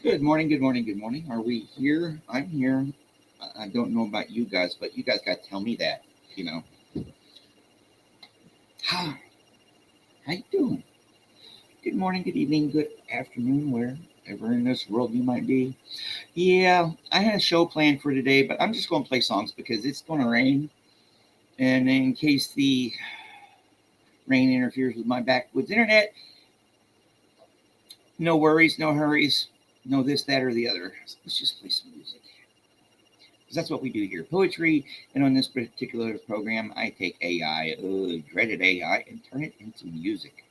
Good morning, good morning, good morning. Are we here? I'm here. I don't know about you guys, but you guys got to tell me that, you know. How you doing? Good morning, good evening, good afternoon, wherever in this world you might be. Yeah, I had a show planned for today, but I'm just going to play songs because it's going to rain. And in case the rain interferes with my backwoods internet, no worries, no hurries, no this, that, or the other. Let's just play some music. Because that's what we do here, poetry. And on this particular program, I take AI, dreaded AI, and turn it into music.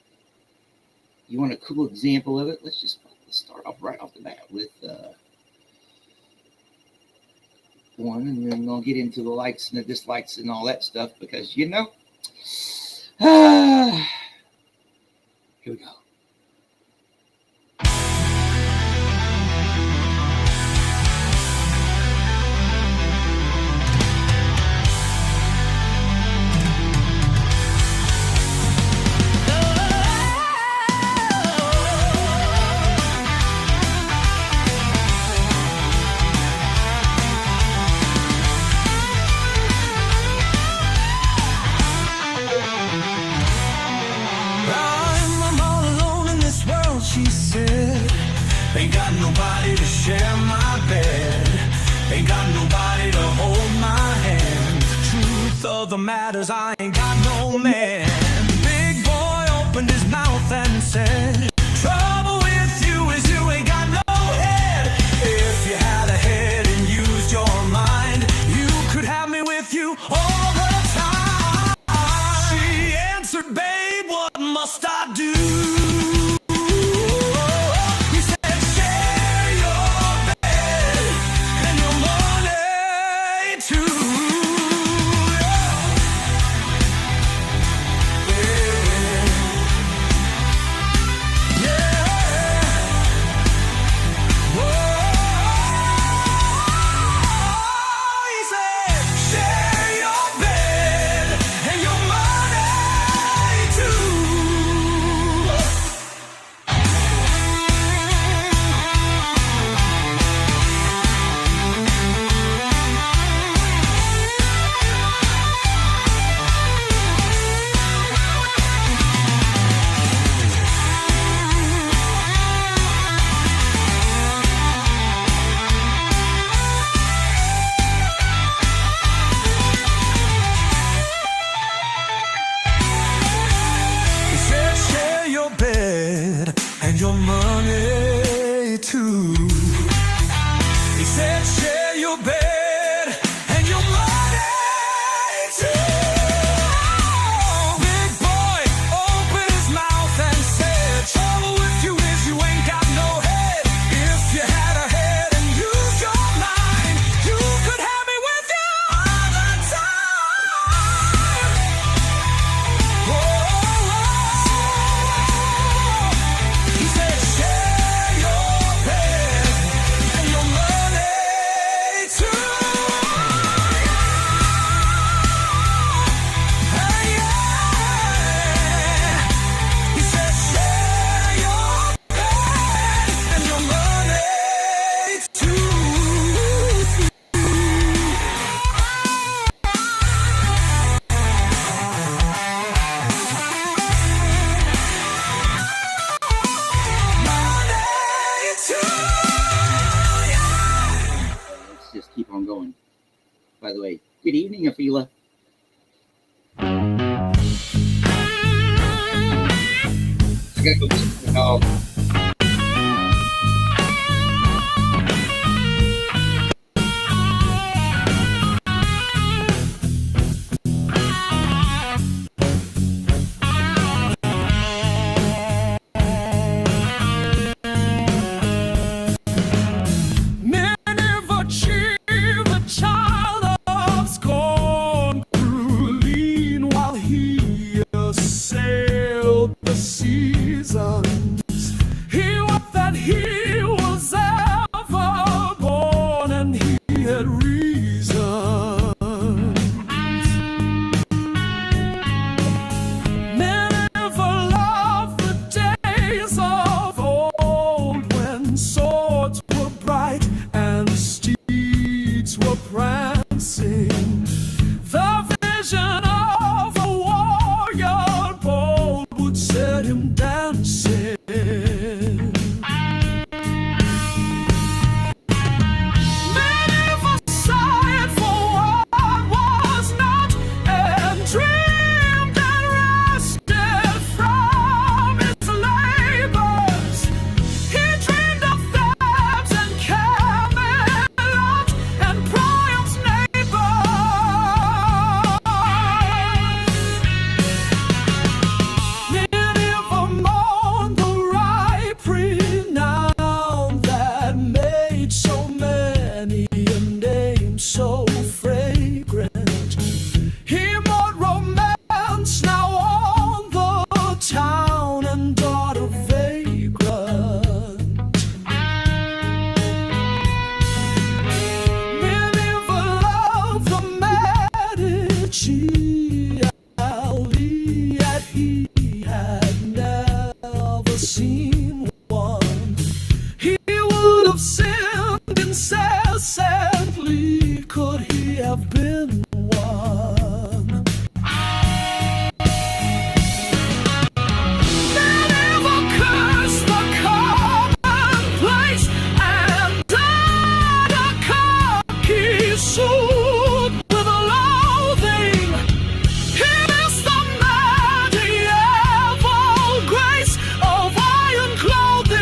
You want a cool example of it? Let's start off right off the bat with one, and then I'll get into the likes and the dislikes and all that stuff because, here we go. Ain't got nobody to share my bed. Ain't got nobody to hold my hand. Truth of the matters, I ain't got no man. Big boy opened his mouth and said, trouble with you is you ain't got no head. If you had a head and used your mind, you could have me with you all the time. She answered, babe, what must I do? And your money too. He said share your bed and your money too. Big boy opened his mouth and said, trouble with you is you ain't got no head. If you had a head and used your mind, you could have me with you all the time. He said share your bed and your money too. Hey, yeah. He said share your bed and your money too. Let's just keep on going. By the way, good evening, Afila. I gotta go get the dog. Never cheer the child of scorn through lean while he assailed the seasons. unseen one. He would have sinned incessantly, could he have been one. Never curse the commonplace and died a cocky suit with loathing. Here's the medieval grace of iron clothing.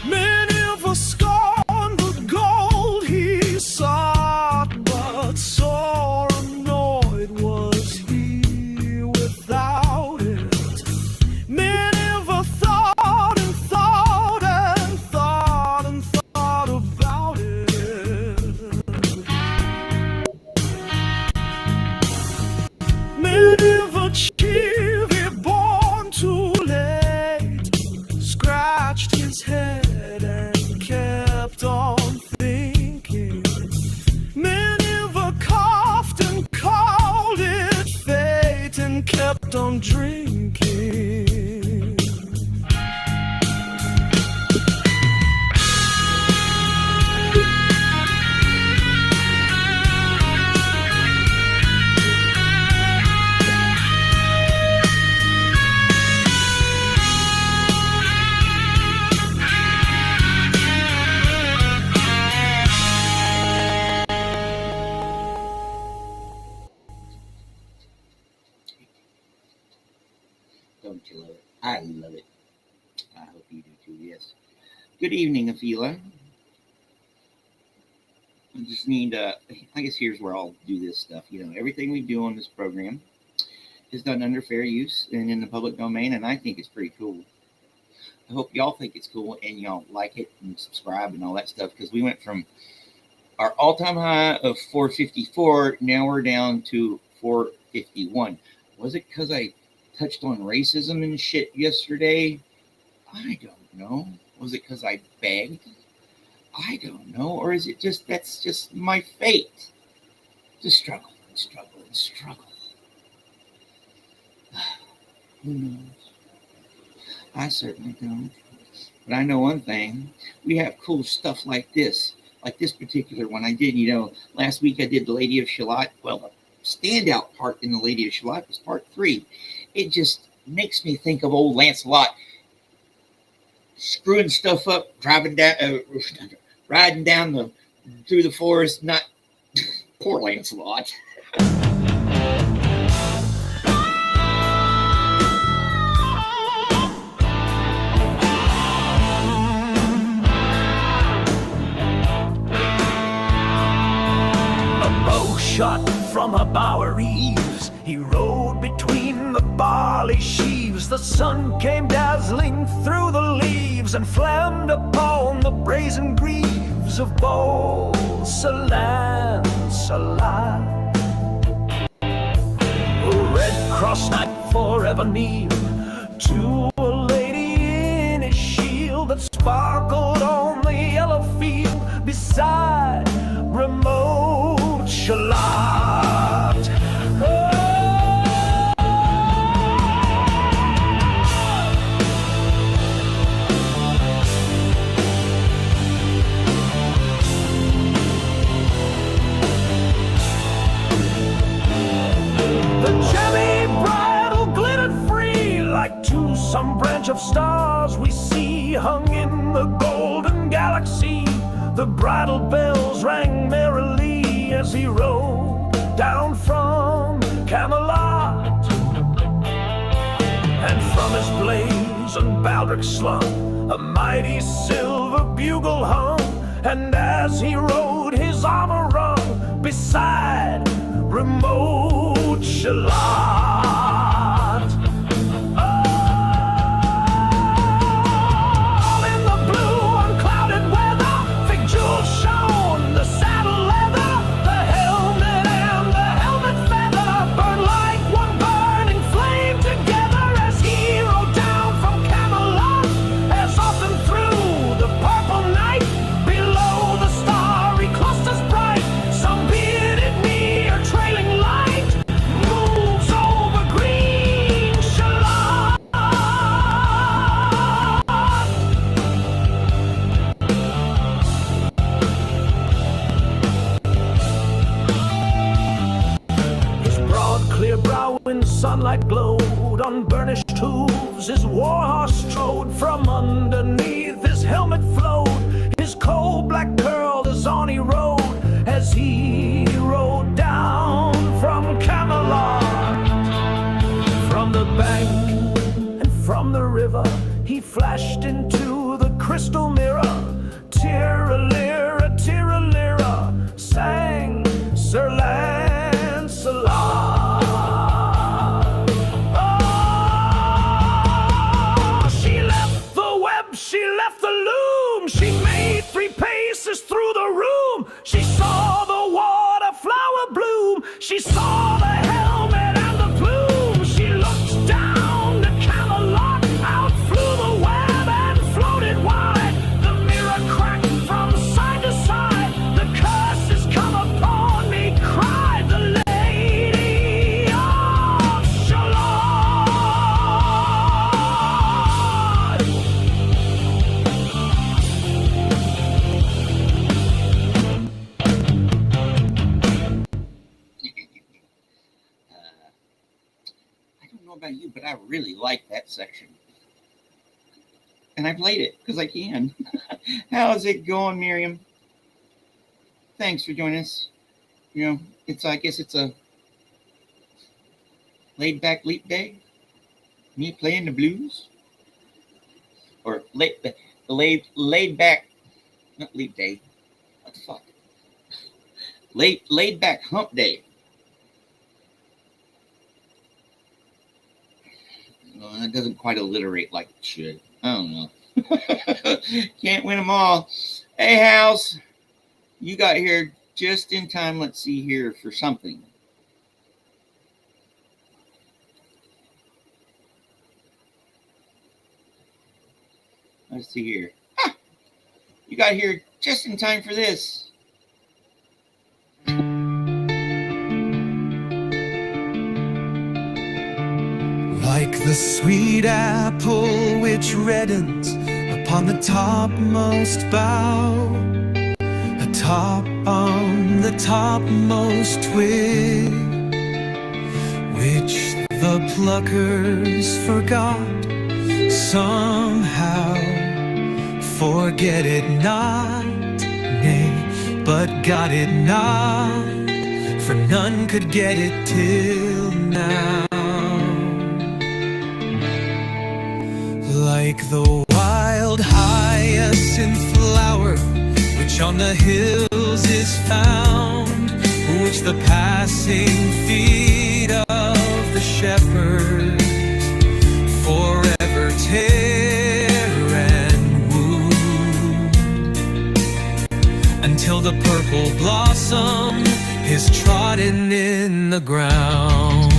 Many of us scorned the gold he sought, but sore annoyed was he without it. Many of us thought and thought and thought and thought about it. Many of a cheery born too late scratched his head and kept on thinking. Many of a coughed and called it fate and kept on drinking. Don't you love it? I love it. I hope you do too, yes. Good evening, Afila. I just need, I guess here's where I'll do this stuff. You know, everything we do on this program is done under fair use and in the public domain, and I think it's pretty cool. I hope y'all think it's cool and y'all like it and subscribe and all that stuff, because we went from our all-time high of 454, now we're down to 451. Was it because I touched on racism and shit yesterday? I don't know. Was it because I begged? I don't know. Or is it just, that's just my fate to struggle and struggle and struggle? Who knows? I certainly don't. But I know one thing. We have cool stuff like this particular one I did. You know, last week I did the Lady of Shalott. Well, the standout part in the Lady of Shalott was part 3. It just makes me think of old Lancelot screwing stuff up, riding down through the forest. Not poor Lancelot. Shot from a bower eaves, he rode between the barley sheaves. The sun came dazzling through the leaves and flamed upon the brazen greaves of bold Sir Lancelot. A red cross knight forever kneel to a lady in his shield that sparkled on the yellow field beside remote Shalott. The gemmy bridle glittered free like to some branch of stars we see hung in the golden galaxy. The bridal bells rang merrily as he rode down from Camelot. And from his blazoned baldric slung a mighty silver bugle hung. And as he rode, his armor rung beside remote Shalott. All in the blue unclouded weather, sunlight glowed on burnished hooves. His warhorse strode from underneath. His helmet flowed, his coal-black curl as on he rode, as he rode down from Camelot. From the bank and from the river, he flashed into the crystal mirror. Tiralira, tiralira, sang Sir Lancelot. Oh, she left the web, she left the loom. She made 3 paces through the room. She saw the waterflower bloom. She saw the helmet and the plume. She looked down the Camelot. Out flew the web and floated wide. The mirror cracked from side to side. The curse has come upon me, cried the Lady of Shalott. I don't know about you, but I really like that section. And I played it because I can. How's it going, Miriam? Thanks for joining us. You know, I guess it's a laid back leap day. Me playing the blues. Or laid back, not leap day. What the fuck? Laid back hump day. Well, that doesn't quite alliterate like it should. I don't know. Can't win them all. Hey, House. You got here just in time. Let's see here for something. Let's see here. Ah, you got here just in time for this. Like the sweet apple which reddens upon the topmost bough, atop on the topmost twig, which the pluckers forgot somehow. Forget it not, nay, but got it not, for none could get it till now. Like the wild hyacinth flower which on the hills is found, which the passing feet of the shepherd forever tear and wound, until the purple blossom is trodden in the ground.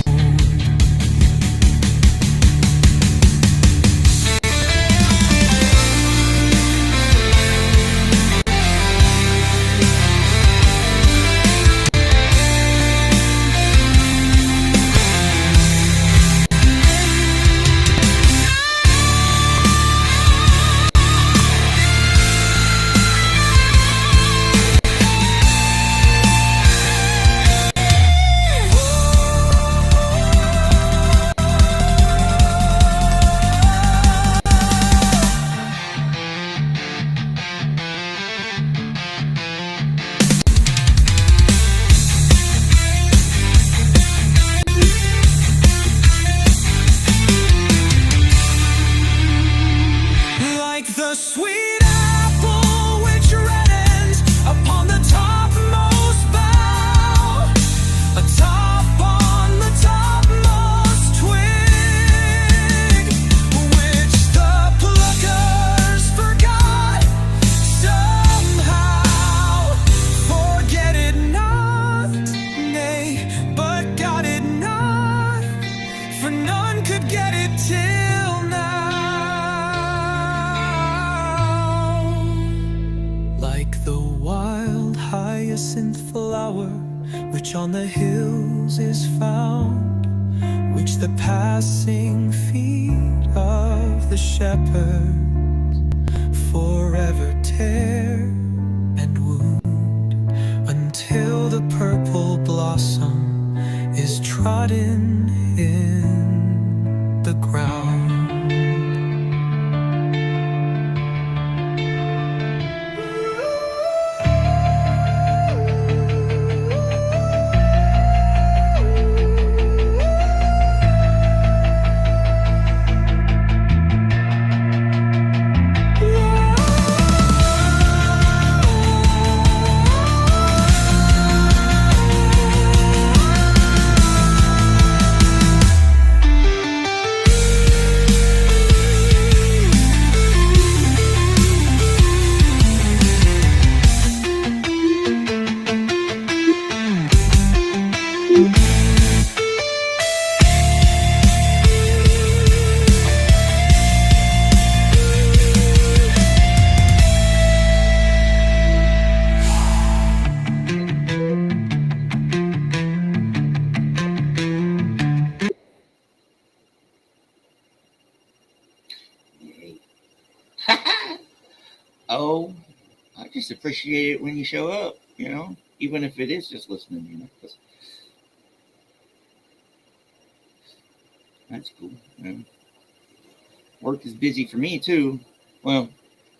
The sweet apple which reddens upon the topmost bough, atop on the topmost twig, which the pluckers forgot somehow. Forget it not, nay, but got it not, for none could get it till now. Like the wild hyacinth flower which on the hills is found, which the passing feet of the shepherds forever tear and wound, until the purple blossom is trodden in least appreciate it when you show up, even if it is just listening, 'cause that's cool. Work is busy for me too. Well,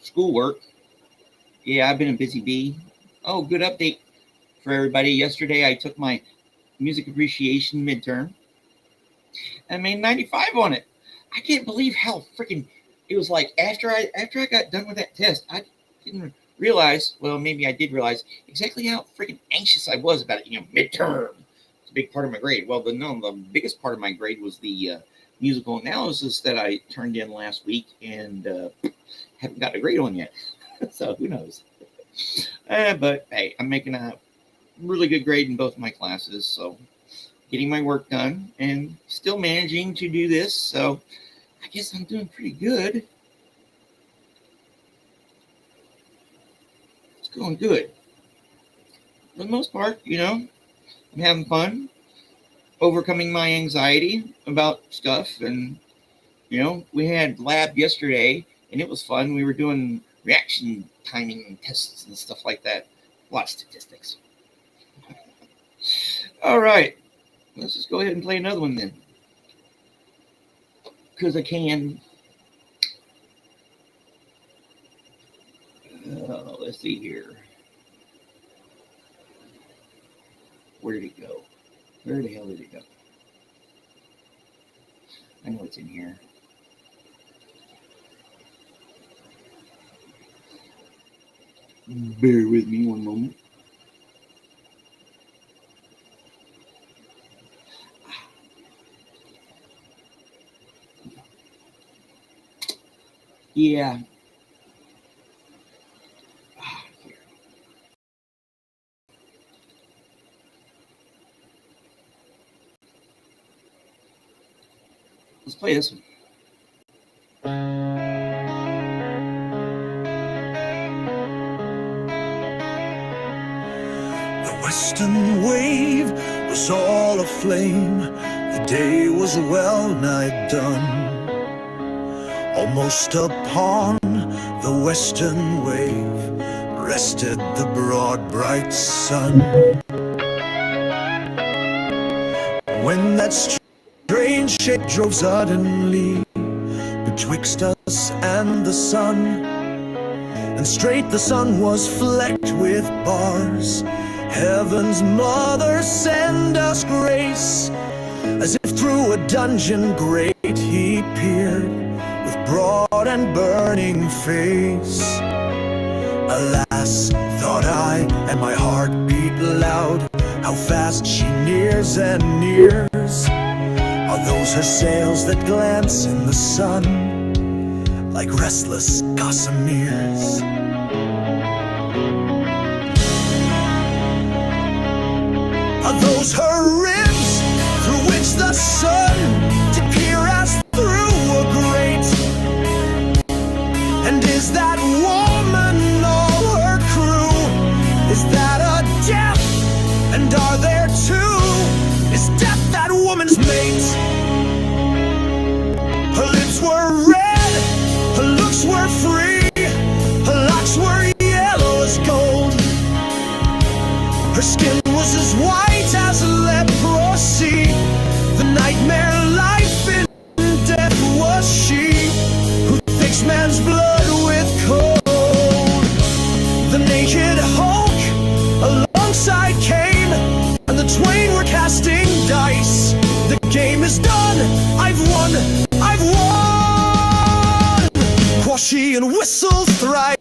schoolwork. Yeah, I've been a busy bee. Oh, good update for everybody. Yesterday I took my music appreciation midterm. I made 95 on it. I can't believe how freaking it was like after I got done with that test, I didn't realize, well, maybe I did realize exactly how freaking anxious I was about it. Midterm. It's a big part of my grade. Well, the biggest part of my grade was the musical analysis that I turned in last week and haven't got a grade on yet. So who knows? But hey, I'm making a really good grade in both my classes, so getting my work done and still managing to do this. So I guess I'm doing pretty good. It's going good. For the most part, I'm having fun, overcoming my anxiety about stuff. And, we had lab yesterday and it was fun. We were doing reaction timing tests and stuff like that. A lot of statistics. All right. Let's just go ahead and play another one then. Because I can. Let's see here. Where did it go? Where the hell did it go? I know it's in here. Bear with me one moment. Yeah. Let's play this one. The western wave was all aflame. The day was well nigh done. Almost upon the western wave rested the broad bright sun. When that strange shape drove suddenly betwixt us and the sun, and straight the sun was flecked with bars. Heaven's mother, send us grace. As if through a dungeon great he peered with broad and burning face. Alas, thought I, and my heart beat loud, how fast she nears and nears. Are those her sails that glance in the sun like restless gossameres? Are those her ribs through which the sun did peer as through a grate? And is that woman all her crew? Is that a death? And are there two? Is death that woman's mate? Her lips were red, her looks were free, her locks were yellow as gold. Her skin was as white as leprosy. The nightmare life in death was she, who takes man's blood with cold. The naked Hulk alongside came, and the twain were casting dice. The game is done, I've won, I've won. Quoth she and whistled thrice.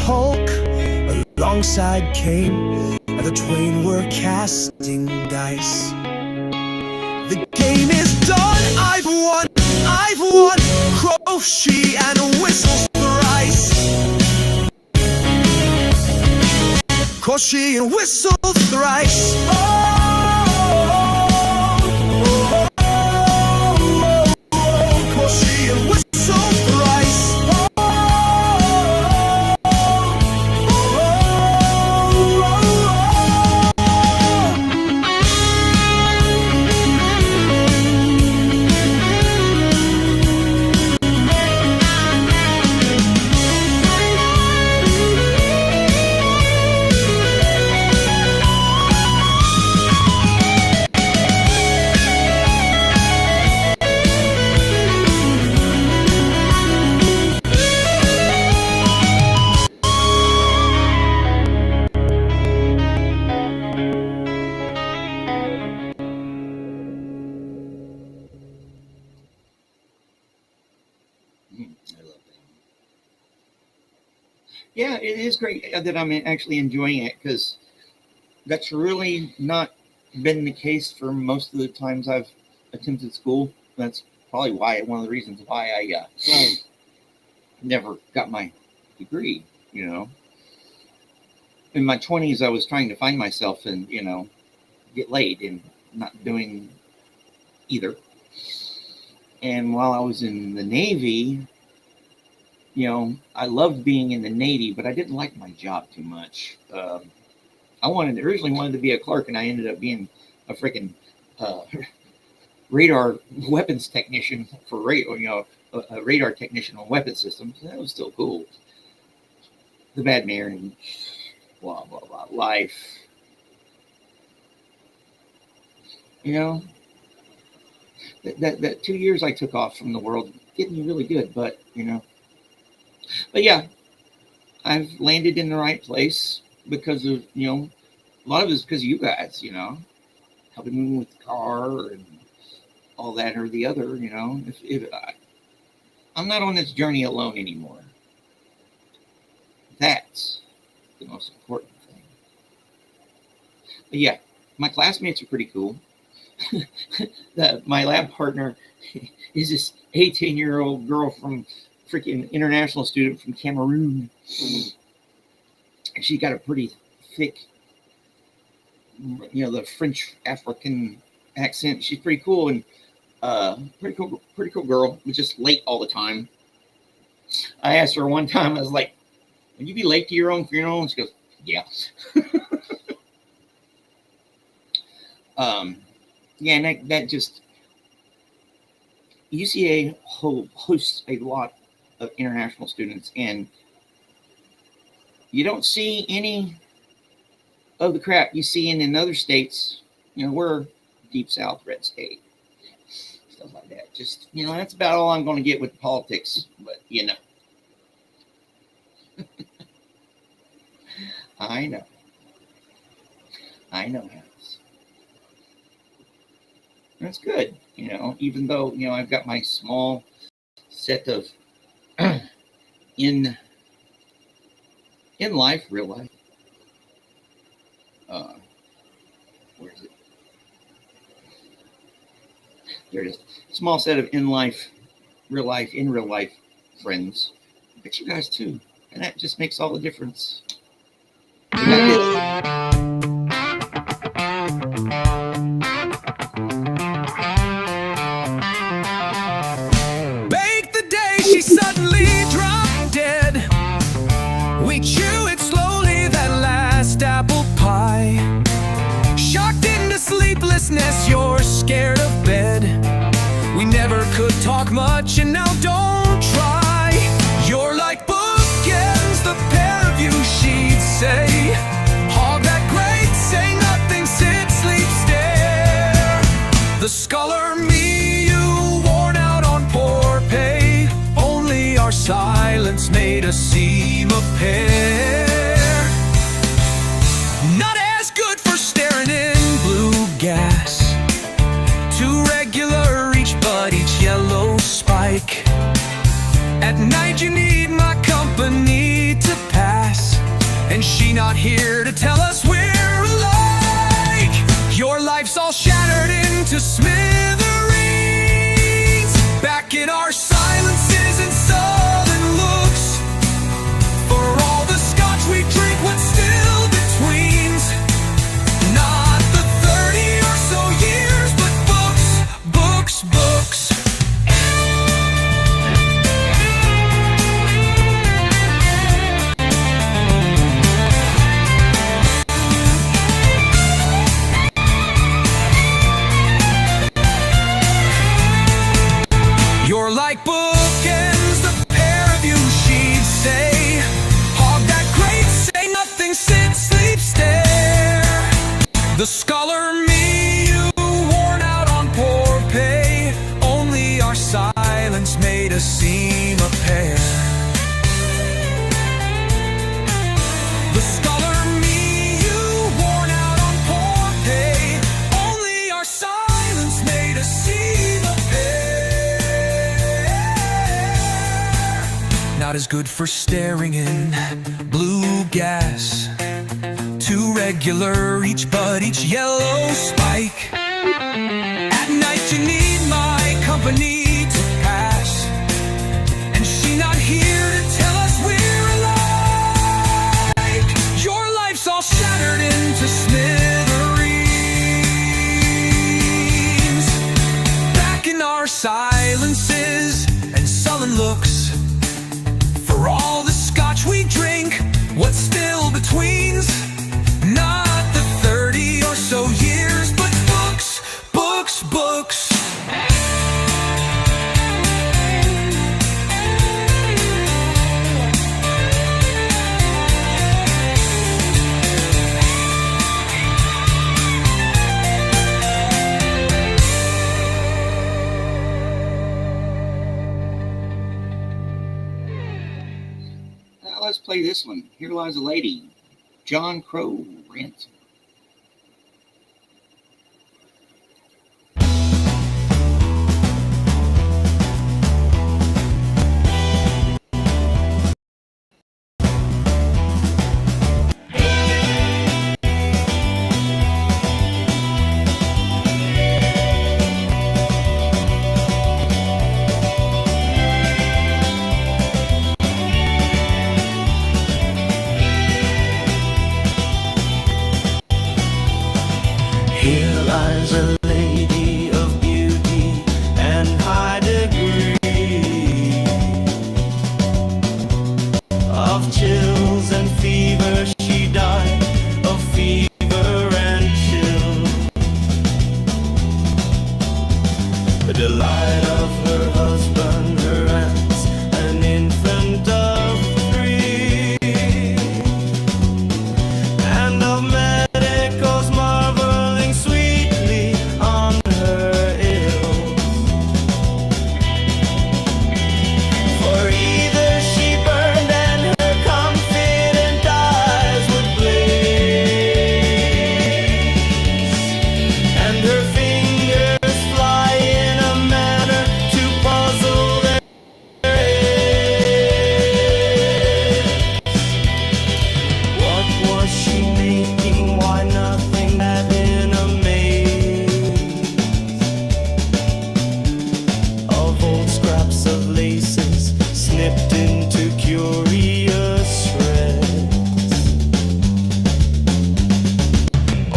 Hulk alongside came, and the twain were casting dice. The game is done, I've won, quoth she and whistles thrice. Quoth she and whistled thrice. Quoth she and whistled thrice. Yeah, it is great that I'm actually enjoying it because that's really not been the case for most of the times I've attempted school. That's probably why one of the reasons why I never got my degree. You know, in my 20s, I was trying to find myself and get laid and not doing either. And while I was in the Navy, I loved being in the Navy, but I didn't like my job too much. I originally wanted to be a clerk, and I ended up being a freaking radar weapons technician for radar, a radar technician on weapon systems. That was still cool. The bad marrying, blah blah blah, life. That 2 years I took off from the world getting me really good, but yeah, I've landed in the right place because of a lot of it's because of you guys, helping me with the car and all that or the other. I'm not on this journey alone anymore. That's the most important thing. But yeah, my classmates are pretty cool. My lab partner is this 18-year-old girl from freaking international student from Cameroon. And she got a pretty thick, the French African accent. She's pretty cool and pretty cool girl, but just late all the time. I asked her one time, I was like, "Would you be late to your own funeral?" And she goes, "Yeah." Yeah, and that just UCA hosts a lot of international students, and you don't see any of the crap you see in other states. We're deep South, red state, stuff like that. Just that's about all I'm going to get with politics. But I know. That's good, even though, I've got my small set of in life, real life. Where is it? There it is. Small set of in real life friends. But you guys too. And that just makes all the difference. Suddenly dropped dead. We chew it slowly, that last apple pie. Shocked into sleeplessness, you're scared of bed. We never could talk much, and now don't try. You're like bookends, the pair of you, she'd say. Hog that great, say nothing, sit, sleep, stare. The scholar me, you worn out on poor pay. Our silence made us seem a pair. Not as good for staring in blue gas. Too regular each but each yellow spike. At night you need my company to pass, and she not here to tell us we're alike. Your life's all shattered into smithereens. Back in our silences and sullen looks. For all the scotch we drink, what's still betweens? Not the 30 or so years, but books. not as good for staring in. Blue gas, too regular, each yellow spike. At night you need my company to pass, and she not here to tell us we're alike. Your life's all shattered into smithereens. Back in our silences and sullen looks, for all the scotch we drink, what's still between's not the 30 or so years, but books, books, books. Now let's play this one. Here Lies a Lady. John Crow Ransom. Here lies a lady of beauty and high degree of chills and fever. She died of fever and chill. The delight of her husband, her aunts, an infant of 3, and of medicals marveling sweetly on her ill. For either she burned and her confident eyes would blaze, and her fingers fly in a manner to puzzle their heads. What was she making? Why, nothing that in a maze of old scraps of laces snipped into curious shreds.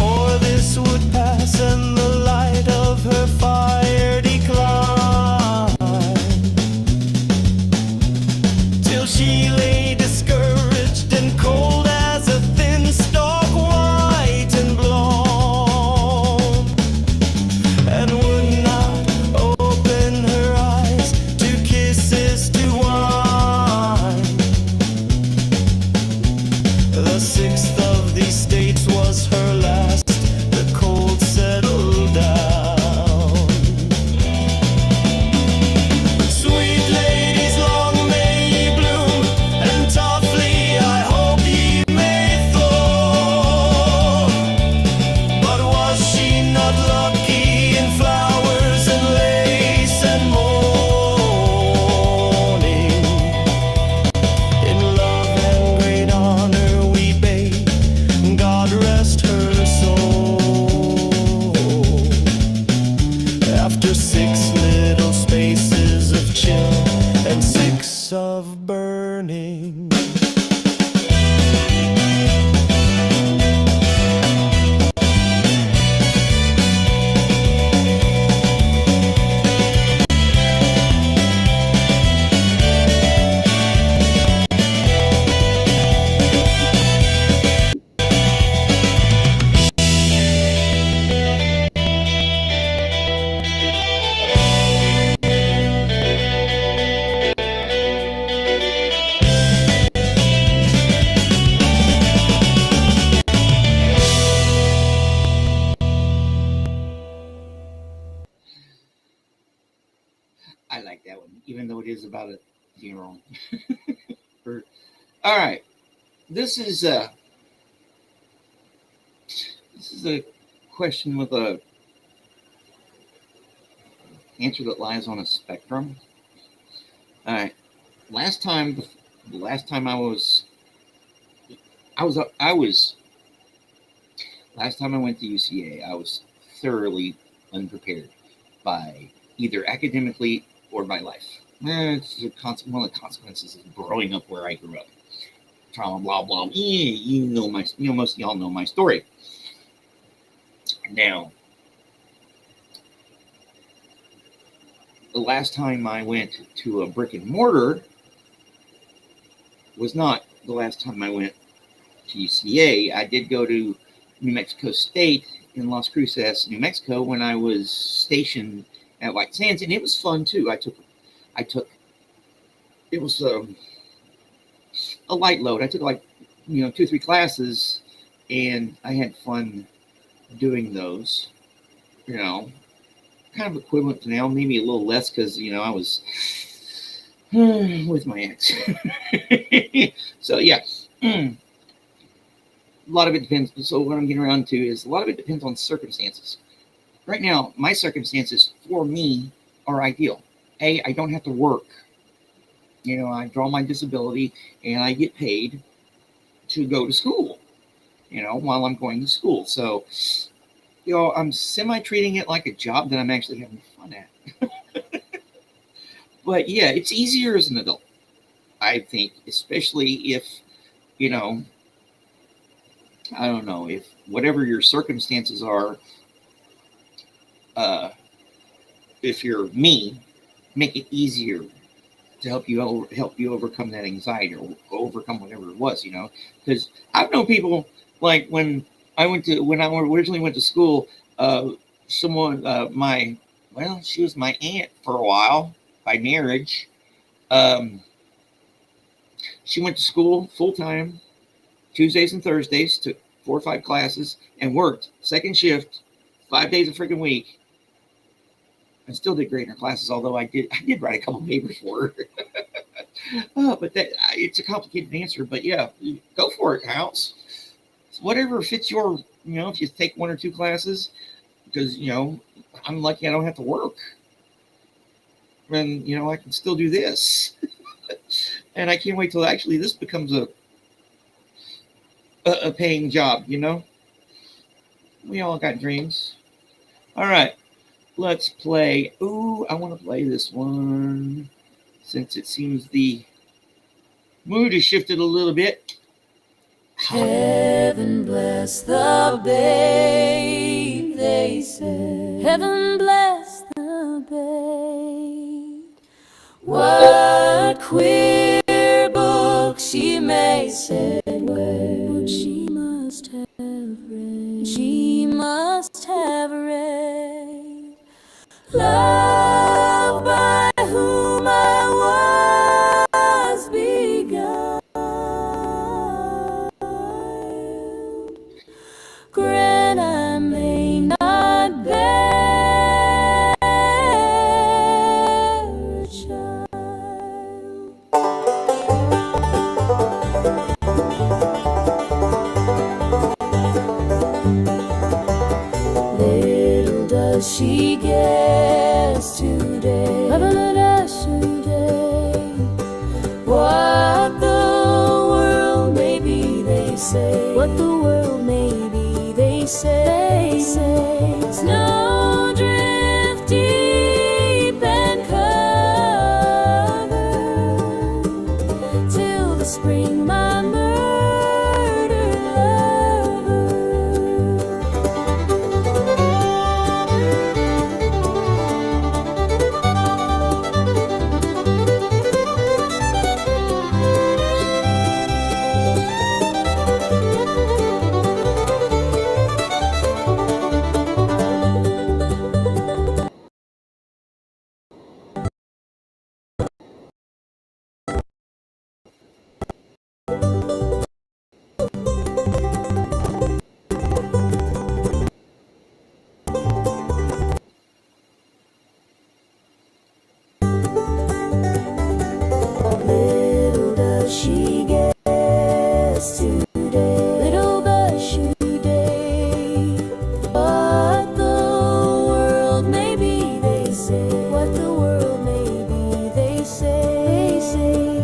Or this would pass and the light of her fire decline, till she lay discouraged and cold as a thin stalk, white and blown, and would not open her eyes to kisses to wine. The 6th of these states was her last, the cold settled down. Sweet ladies, long may ye bloom, and softly I hope ye may thaw. But was she not lucky in flowers and lace and mourning? In love and great honor we bade God rest her soul. After 6 little spaces of chill and 6 of burning. I like that one, even though it is about a funeral. All right. This is a question with a answer that lies on a spectrum. All right. last time, the last time I was last time I went to UCA, I was thoroughly unprepared by either academically or by life. It's one of the consequences of growing up where I grew up. Blah blah blah. Most of y'all know my story. Now, the last time I went to a brick and mortar was not the last time I went to UCA. I did go to New Mexico State in Las Cruces, New Mexico, when I was stationed at White Sands, and it was fun too. I took it was a light load. I took 2-3 classes, and I had fun doing those. Kind of equivalent to now, maybe a little less because I was with my ex. So yeah. A lot of it depends. So what I'm getting around to is a lot of it depends on circumstances. Right now, my circumstances for me are ideal. I don't have to work. I draw my disability and I get paid to go to school, while I'm going to school. So, I'm semi-treating it like a job that I'm actually having fun at. But yeah, it's easier as an adult, I think, especially if, I don't know, if whatever your circumstances are, if you're me, make it easier to help you overcome that anxiety or overcome whatever it was, because I've known people like when I originally went to school, someone, she was my aunt for a while by marriage. She went to school full time, Tuesdays and Thursdays, took 4 or 5 classes, and worked second shift, 5 days a freaking week. I still did great in her classes, although I did write a couple papers for her. But it's a complicated answer. But yeah, go for it, House. Whatever fits your, if you take 1 or 2 classes, because I'm lucky I don't have to work, and I can still do this, and I can't wait till actually this becomes a paying job. We all got dreams. All right. Let's play. Ooh, I want to play this one since it seems the mood has shifted a little bit. Heaven bless the babe, they say. Heaven bless the babe. What queer book she may say, where she must have read. She must have read. Love by whom I was beguiled. Grant I may not bear a child. Little does she guess today, what the world may be, they say. What the world may be, they say. Snowdrift deep and covered till the spring, my murdered lover. Little does she guess today, little does she today, what the world may be, they say. What the world may be, they say.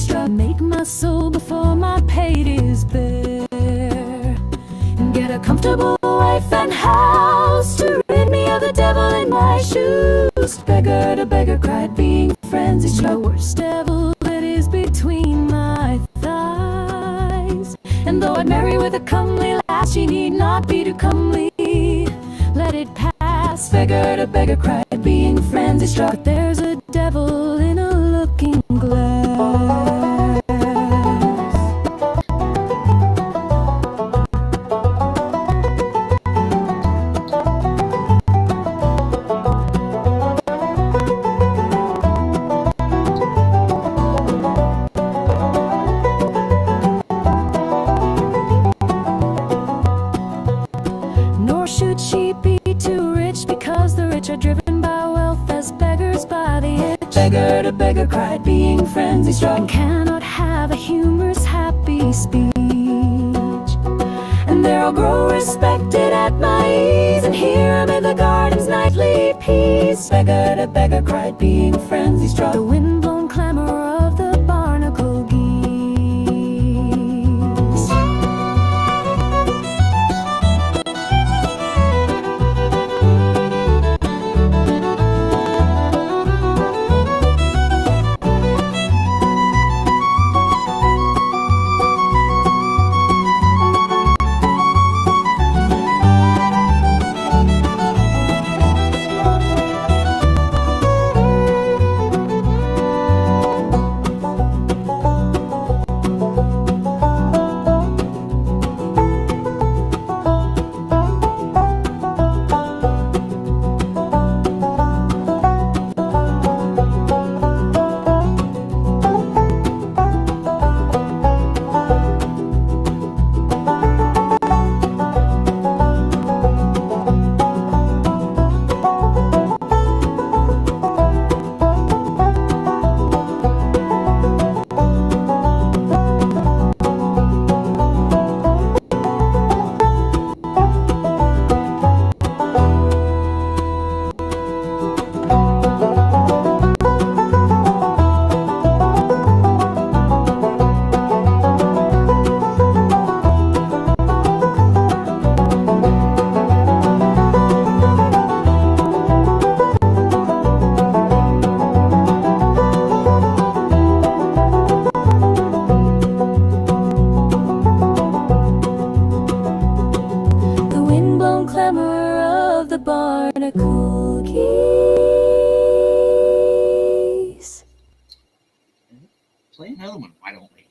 straw. Make my soul before my pate is bare. Get a comfortable wife and house to rid me of the devil in my shoes. Beggar to beggar cried, being frenzied struck. The worst devil that is between my thighs. And though I'd marry with a comely lass, she need not be too comely. Let it pass. Beggar to beggar cried, being frenzied struck. But there's a devil in a looking glass. Nor should she be too rich, because the rich are driven by wealth as beggars by the itch. Beggar to beggar cried, being frenzied struck. And cannot have a humorous happy speech. And there I'll grow respected at my ease, and here amid the garden's nightly peace. Beggar to beggar cried, being frenzied struck. The wind-blown clamor of the barnacle geese. Barnacle geese. Play another one, why don't we?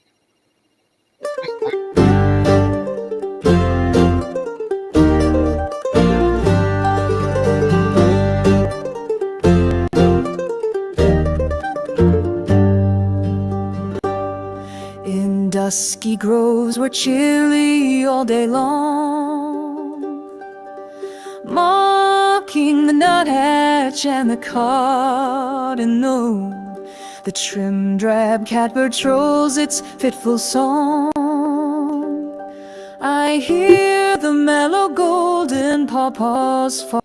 In dusky groves we're chilly all day long, mocking the nuthatch and the cardinal. The trim drab catbird trolls its fitful song. I hear the mellow golden pawpaws fall.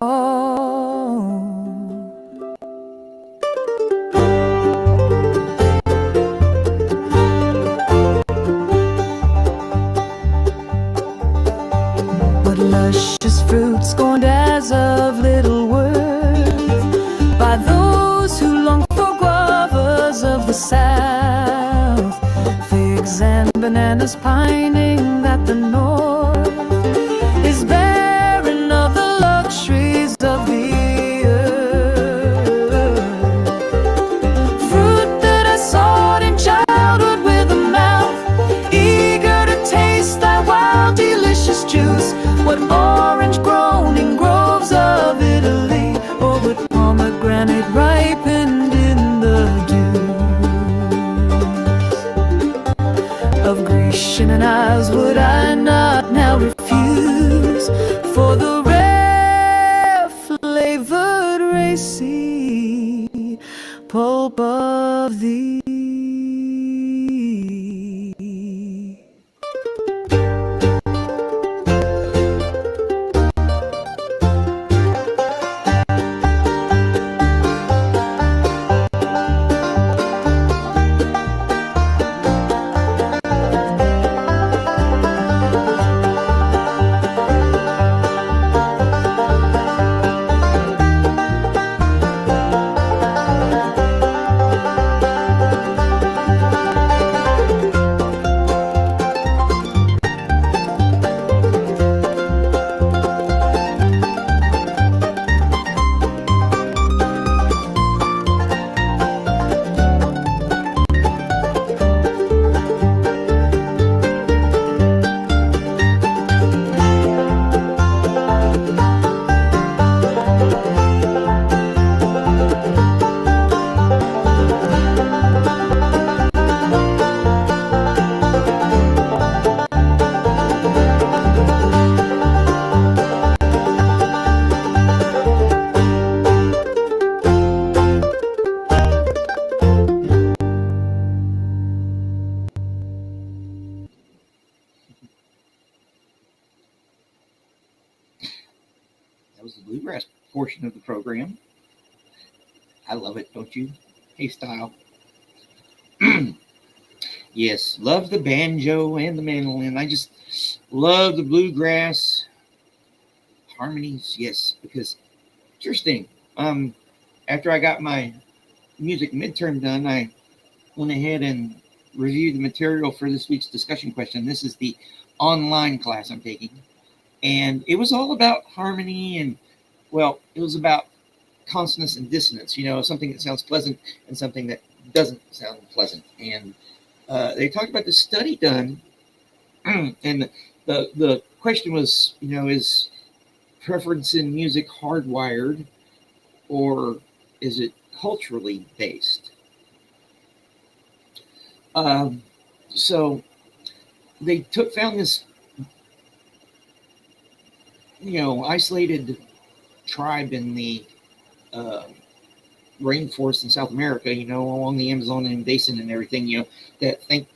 But luscious fruit scorned as of little worth by those who long for guavas of the south, figs and bananas pining at the north, is barren of the luxuries of the earth. Fruit that I sought in childhood with a mouth eager to taste thy wild delicious juice. What orange grown in groves of Italy, or what pomegranate ripened in the dews of Grecian isles would I not now refuse for the rare flavored racy pulp of thee. was the bluegrass portion of the program. I love it, don't you? Hey, Style. Yes, love the banjo and the mandolin. I just love the bluegrass harmonies. Yes, because interesting. After I got my music midterm done, I went ahead and reviewed the material for this week's discussion question. This is the online class I'm taking. And it was all about harmony and, well, it was about consonance and dissonance, something that sounds pleasant and something that doesn't sound pleasant. And they talked about the study done, and the question was, is preference in music hardwired or is it culturally based? So they found this, isolated tribe in the rainforest in South America, along the Amazonian basin and everything, that thank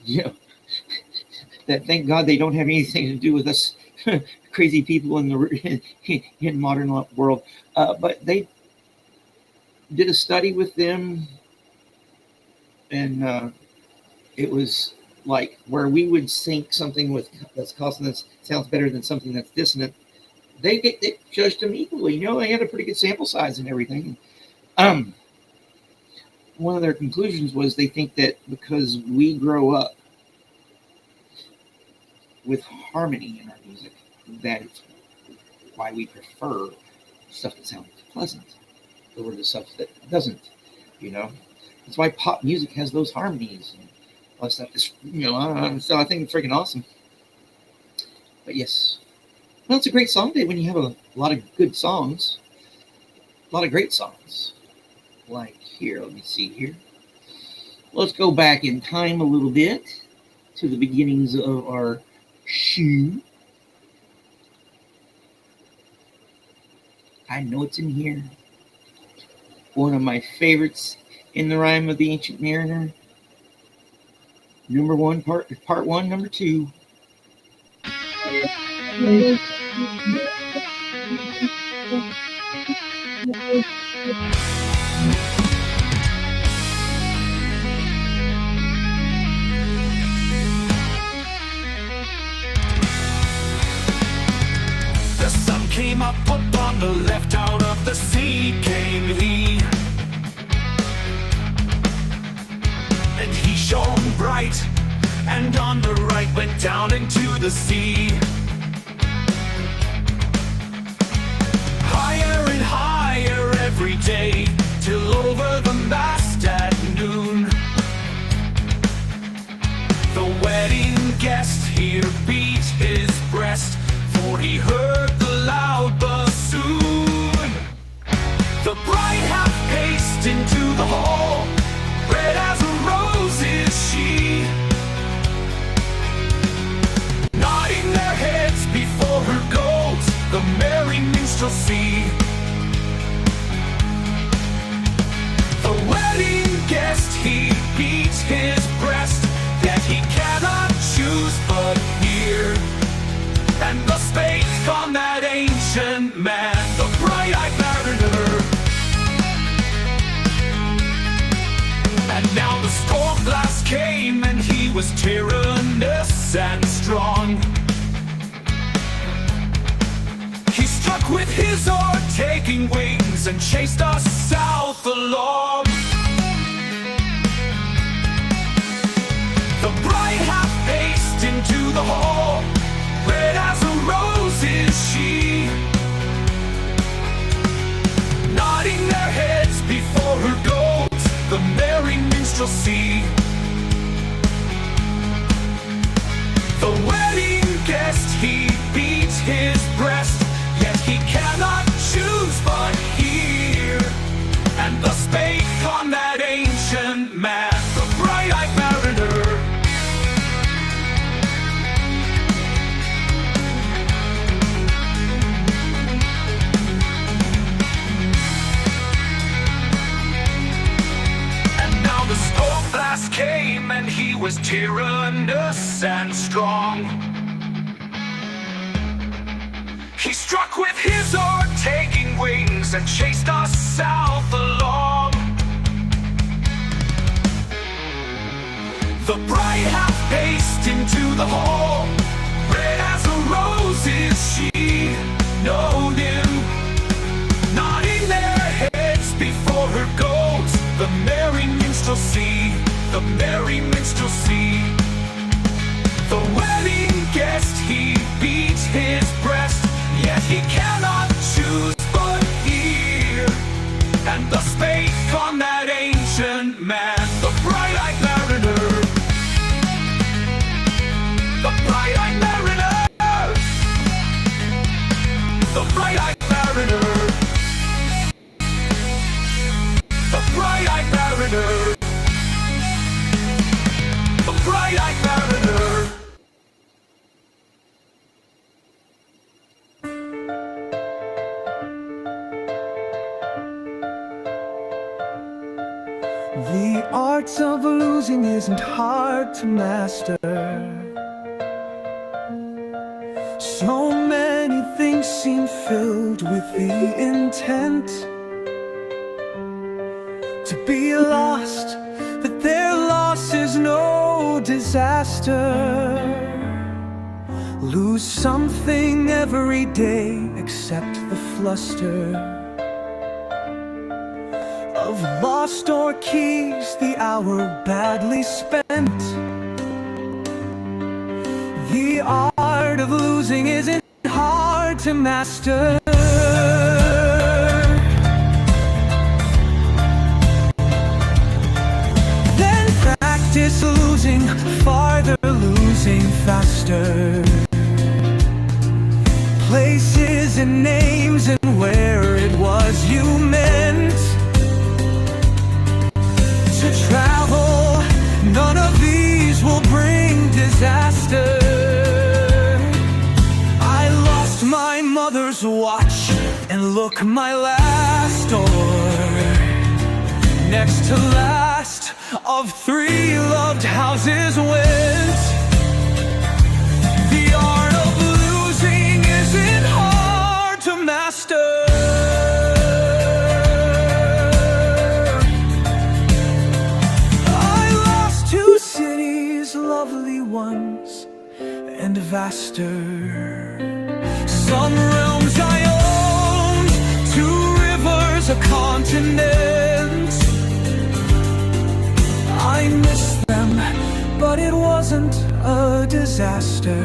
God they don't have anything to do with us crazy people in modern world. But they did a study with them, and it was like where we would sync something that's consonant sounds better than something that's dissonant. They judged them equally. They had a pretty good sample size and everything. One of their conclusions was they think that because we grow up with harmony in our music, that's why we prefer stuff that sounds pleasant over the stuff that doesn't. That's why pop music has those harmonies and all that stuff. So I think it's freaking awesome. But yes. Well, it's a great song day when you have a lot of good songs. A lot of great songs. Like here, let me see here. Let's go back in time a little bit to the beginnings of our shoe. I know it's in here. One of my favorites in the Rhyme of the Ancient Mariner. Number one, part one, number two. The sun came up on the left, out of the sea came he. And he shone bright, and on the right went down into the sea. Higher and higher every day, till over the mast at noon. The wedding guest here beat his breast, for he heard the loud bassoon. The bride hath paced into the hall, red as a rose is she, nodding their heads before her goes the merry minstrelsy. The wedding guest, he beats his breast, yet he cannot choose but hear. And thus spake on that ancient man, the bright-eyed mariner. And now the storm blast came, and he was tyrannous and strong. He struck with his oar, taking wings, and chased us south along. The bride hath paced into the hall, red as a rose is she, nodding their heads before her goes the merry minstrelsy. The wedding guest, he beats his breast, yet he cannot choose but hear. And thus spake on that ancient man, the bright-eyed mariner. The storm blast came, and he was tyrannous and strong. He struck with his overtaking wings and chased us south along. The bride half paced into the hall, red as a rose is she, knowed him, nodding their heads before her goes. The merry minstrelsy, the merry minstrelsy. The wedding guest, he beats his breast, yet he cannot choose but hear. And thus spake on that ancient man, the bright-eyed mariner. The bright-eyed mariner. The bright-eyed mariner. The bright-eyed mariner. The bright-eyed mariner. The art of losing isn't hard to master. So many things seem filled with the intent to be lost, that their loss is no disaster. Lose something every day except the fluster of lost door keys, the hour badly spent. The art of losing isn't hard to master. Then practice losing farther, losing faster. Places and names and where it was you meant to travel, none of these will bring disaster. I lost my mother's watch, and look, my last door, next to last of 3 loved houses went. The art of losing isn't hard to master. Lovely ones and vaster. Some realms I owned, 2 rivers, a continent. I miss them, but it wasn't a disaster.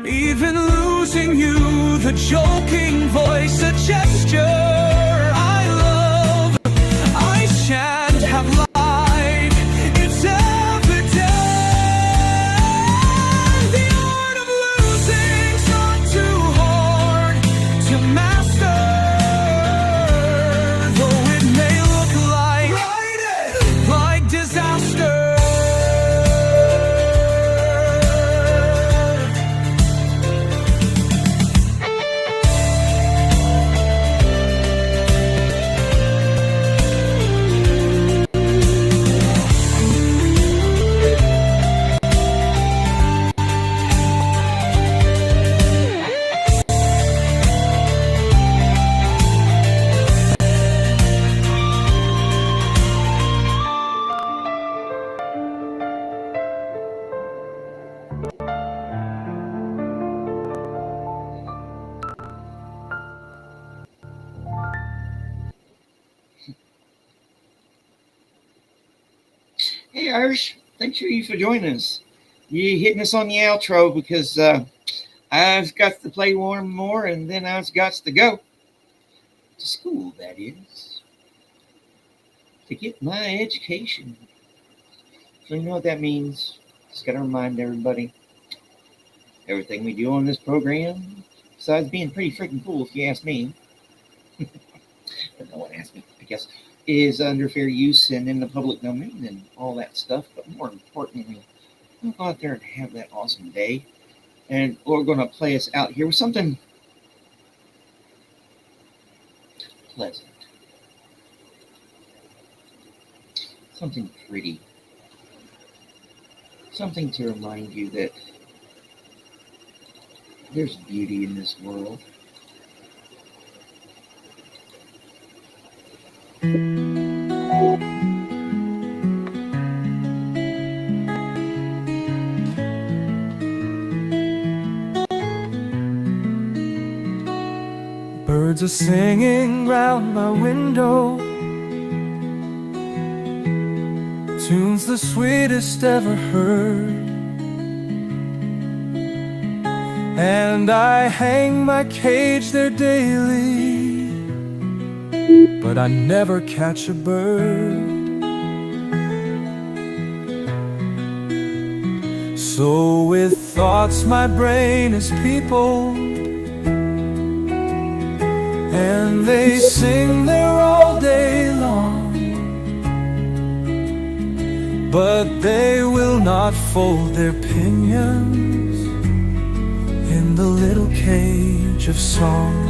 Even losing you, the joking voice, a gesture I love, I shan't have lied. Hey Irish, thanks for you for joining us. You hitting us on the outro because I've got to play one more and then I've got to go to school, that is, to get my education. So you know what that means. Just got to remind everybody, everything we do on this program, besides being pretty freaking cool if you ask me, but no one asked me, I guess, is under fair use and in the public domain and all that stuff. But more importantly, go out there and have that awesome day. And we're going to play us out here with something pleasant, something pretty, something to remind you that There's beauty in this world. Birds are singing round my window, tunes the sweetest ever heard. And I hang my cage there daily, but I never catch a bird. So with thoughts my brain is peopled, and they sing there all day long, but they will not fold their pinions in the little cage of song.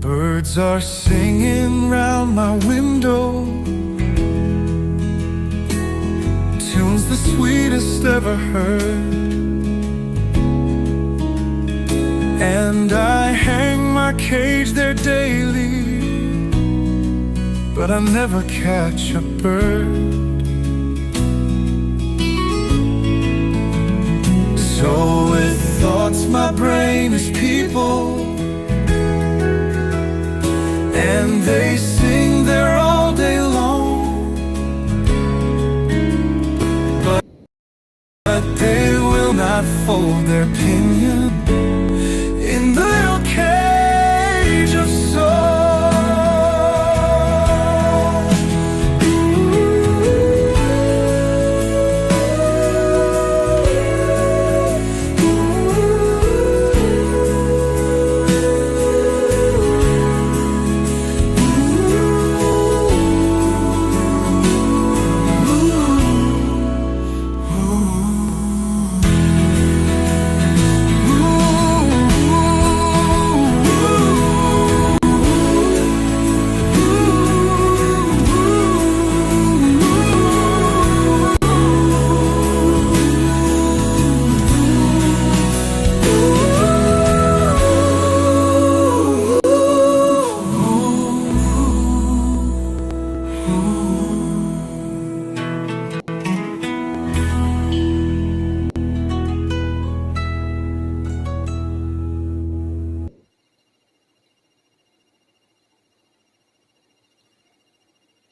Birds are singing round my window, tunes the sweetest ever heard. And I hang my cage there daily, but I never catch a bird. So with thoughts my brain is peopled, and they sing there all day long, but they will not fold their pinion in the little cage of song.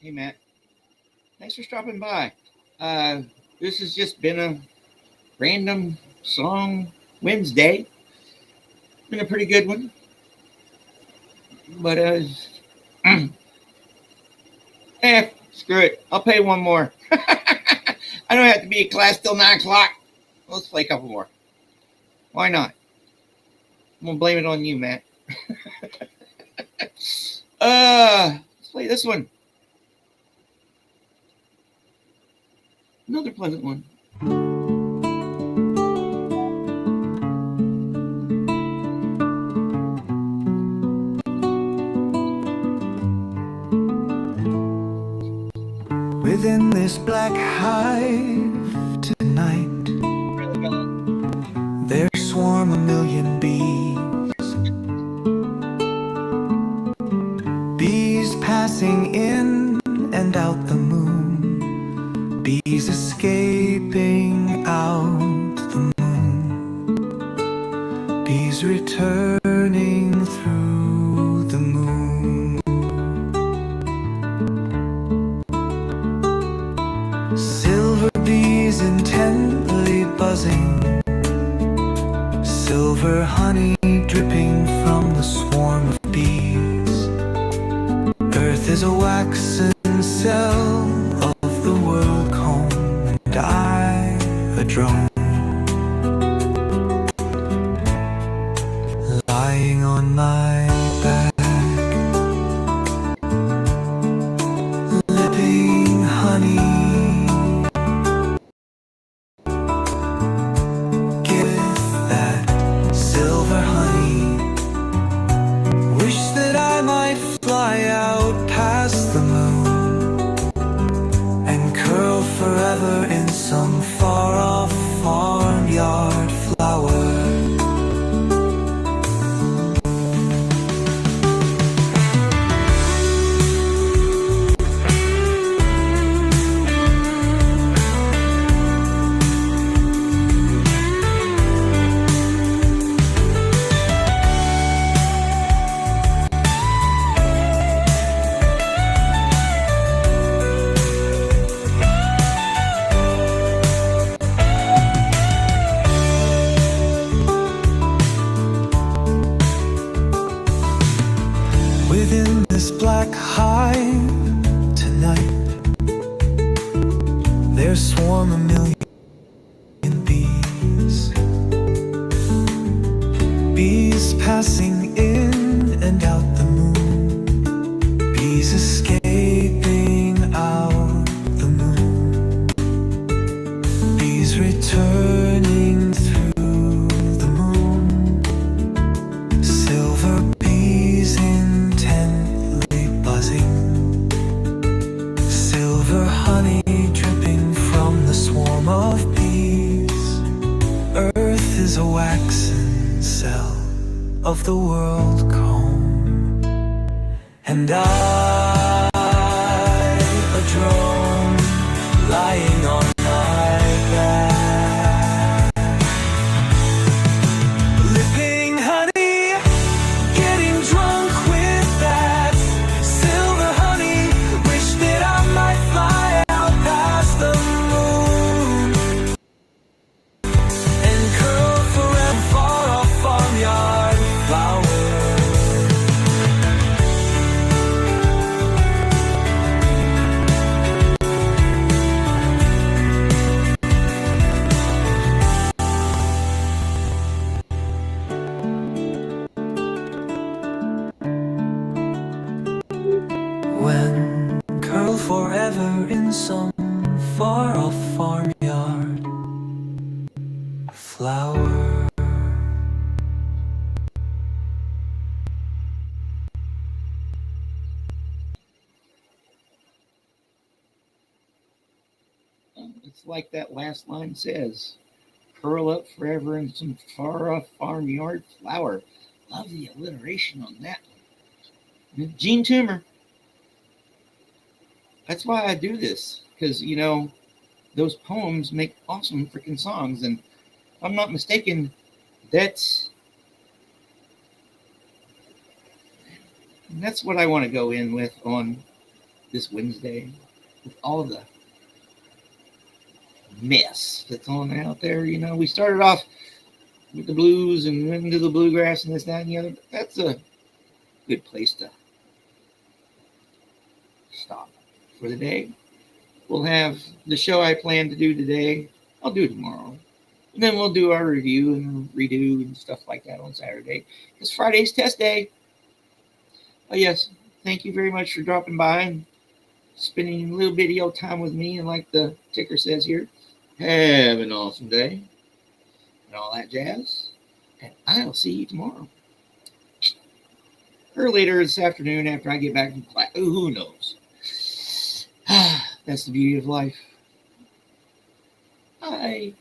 Hey, Matt. Thanks for stopping by. This has just been a random song Wednesday. Been a pretty good one. But, screw it. I'll pay one more. I don't have to be in class till 9 o'clock. Let's play a couple more. Why not? I'm going to blame it on you, Matt. Let's play this one. Another pleasant one. Within this black hive tonight, bees escaping out the moon, bees returning through the moon. Silver bees intently buzzing, silver honey dripping from the swarm of bees. Earth is a waxen cell of the world comb, and I a drone, lying on my back, lipping honey. Forever in some far-off farmyard flower. Within this black hive tonight, there swarm a million bees. Bees passing in and out the moon, bees escaping out the moon, bees returning through the moon, silver bees intently buzzing, silver honey dripping from the swarm of bees. Earth is a waxen cell of the world comb, and I a drone lying on my back, lipping honey, getting drunk with that silver honey. Wish that I might fly out past the moon and curl forever far off farmyard flower. When curl forever in some far-off farmyard flower. It's like that last line says, curl up forever in some far-off farmyard flower. Love the alliteration on that one. Gene Toomer. That's why I do this, because, you know, those poems make awesome freaking songs. And if I'm not mistaken, that's what I want to go in with on this Wednesday, with all the mess that's on out there. You know, we started off with the blues and went into the bluegrass and this, that, and the other. But that's a good place to stop for the day. We'll have the show I plan to do today. I'll do it tomorrow. And then we'll do our review and redo and stuff like that on Saturday. Because Friday's test day. Oh, yes. Thank you very much for dropping by and spending a little bit of your time with me. And like the ticker says here, have an awesome day. And all that jazz. And I'll see you tomorrow. Or later this afternoon after I get back from class. Oh, who knows? That's the beauty of life. Bye.